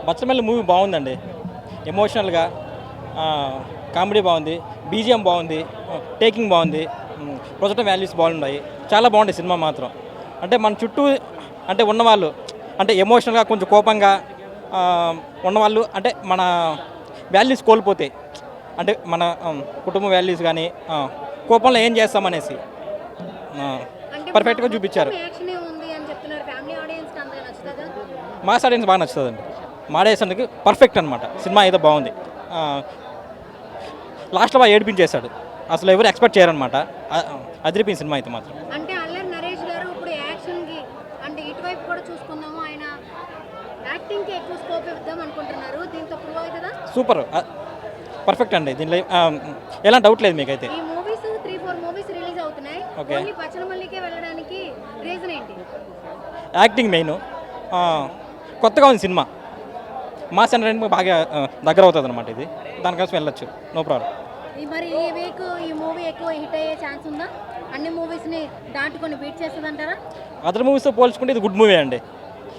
బచ్చమల్లి movie బాగుందండి. ఎమోషనల్గా comedy బాగుంది, బీజిఎం బాగుంది, టేకింగ్ బాగుంది, ప్రొజెక్ట్ వాల్యూస్ బాగున్నాయి. చాలా బాగుంది సినిమా మాత్రం. అంటే మన చుట్టూ అంటే ఉన్నవాళ్ళు అంటే ఎమోషనల్గా కొంచెం కోపంగా ఉన్నవాళ్ళు అంటే మన వాల్యూస్ కోల్పోతాయి. అంటే మన కుటుంబ వాల్యూస్ కానీ కోపంలో ఏం చేస్తామనేసి పర్ఫెక్ట్గా చూపించారు. మాస్ ఆడియన్స్ బాగా నచ్చుతుందండి. మాడేసరికి పర్ఫెక్ట్ అనమాట. సినిమా అయితే బాగుంది. లాస్ట్లో బాగా ఏడిపించేశాడు. అసలు ఎవరు ఎక్స్పెక్ట్ చేయరనమాట. అదిరిపోయింది సినిమా అయితే మాత్రం. అంటే అల్లరి నరేష్ గారు ఇప్పుడు యాక్షన్కి అంటే ఇటువైపు కూడా చూసుకుందాము, ఆయన యాక్టింగ్కి ఎక్కువ స్కోప్ ఇద్దాం అనుకుంటున్నారు. దీంతో ప్రూవ్ అవుతుందా? సూపర్, పర్ఫెక్ట్ అండి. దీనిలో ఎలా డౌట్ లేదు మీకైతే. ఈ మూవీస్ 3-4 మూవీస్ రిలీజ్ అవుతున్నాయి. ఓన్లీ బచ్చలమల్లికే వెళ్ళడానికి రీజన్ ఏంటి? Acting main. కొత్తగా ఉంది సినిమా. మాస్ ఎంటర్టైన్మెంట్ బాగా దగ్గర అవుతుంది అనమాట. ఇది దానికోసం వెళ్ళొచ్చు, నో ప్రాబ్లం. మరి ఈ వీక్ ఈ మూవీ ఎక్కువ హిట్ అయ్యే ఛాన్స్ ఉందా? అన్ని మూవీస్ని దాటుకొని బీట్ చేస్తుంది అంటారా? అదర్ మూవీస్తో పోల్చుకుంటే ఇది గుడ్ మూవీ అండి.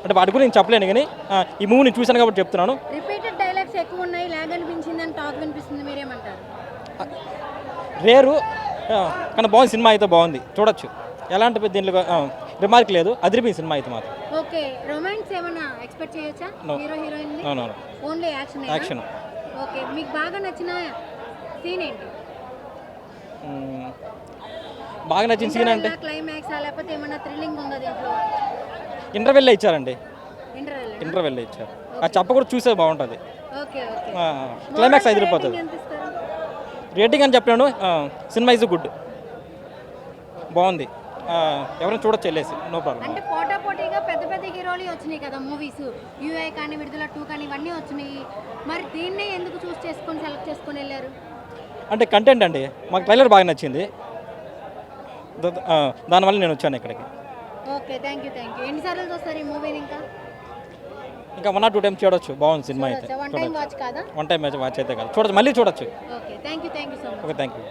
అంటే వాటి గురించి నేను చెప్పలేను, కానీ ఈ మూవీ నేను చూశాను కాబట్టి చెప్తున్నాను. రిపీటెడ్ డైలాగ్స్ ఎక్కువ ఉన్నాయి, లాగ్ అనిపించింది అని టాక్ వినిపిస్తుంది, మీరేమంటారు? రేరు కానీ బాగుంది. సినిమా అయితే బాగుంది, చూడొచ్చు. ఎలాంటి దీంట్లో రిమార్క్ లేదు. అదిరిపోయింది సినిమా అయితే మాత్రం. ఓకే, రొమాన్స్ ఏమైనా ఎక్స్పెక్ట్ చేయొచ్చా? Hero heroine only action? Action. Okay, మీకు బాగా నచ్చిన సీన్ ఏంటి? బాగా నచ్చిన సీన్ అంటే క్లైమాక్స్ లేకపోతే ఏమైనా థ్రిల్లింగ్ ఉందా దీంట్లో? ఇంటర్వెల్ ఇచ్చారండి. ఇంటర్వెల్ ఇచ్చారు. అది చెప్పకూడదు, చూసే బాగుంటుంది. Okay okay. క్లైమాక్స్ అదిరిపోతుంది. రేటింగ్ అని చెప్పాను. సినిమా ఈజ్ గుడ్, బాగుంది. ఎవరైనా చూడొచ్చు వెళ్ళేసి, నో ప్రాబ్లం. అంటే పోటాపోటీగా పెద్ద పెద్ద హీరోలు వచ్చినాయి కదా మూవీస్, యూఐ కానీ విడుదల 2 కానీ ఇవన్నీ వచ్చినాయి. మరి దీన్నే ఎందుకు సెలెక్ట్ చేసుకొని వెళ్ళారు? అంటే కంటెంట్ అండి. మాకు ట్రైలర్ బాగా నచ్చింది, దానివల్ల నేను వచ్చాను ఇక్కడికి. Okay, thank you. ఎన్నిసార్లు చూస్తారు ఈ మూవీని? ఇంకా 1 or 2 టైమ్స్ చూడొచ్చు. బాగుంది సినిమా అయితే. వన్ టైం వాచ్ కాదా? వన్ టైం వాచ్ అయితే కాదు, చూడొచ్చు, మళ్ళీ చూడొచ్చు. Okay, thank you so much. Okay, thank you.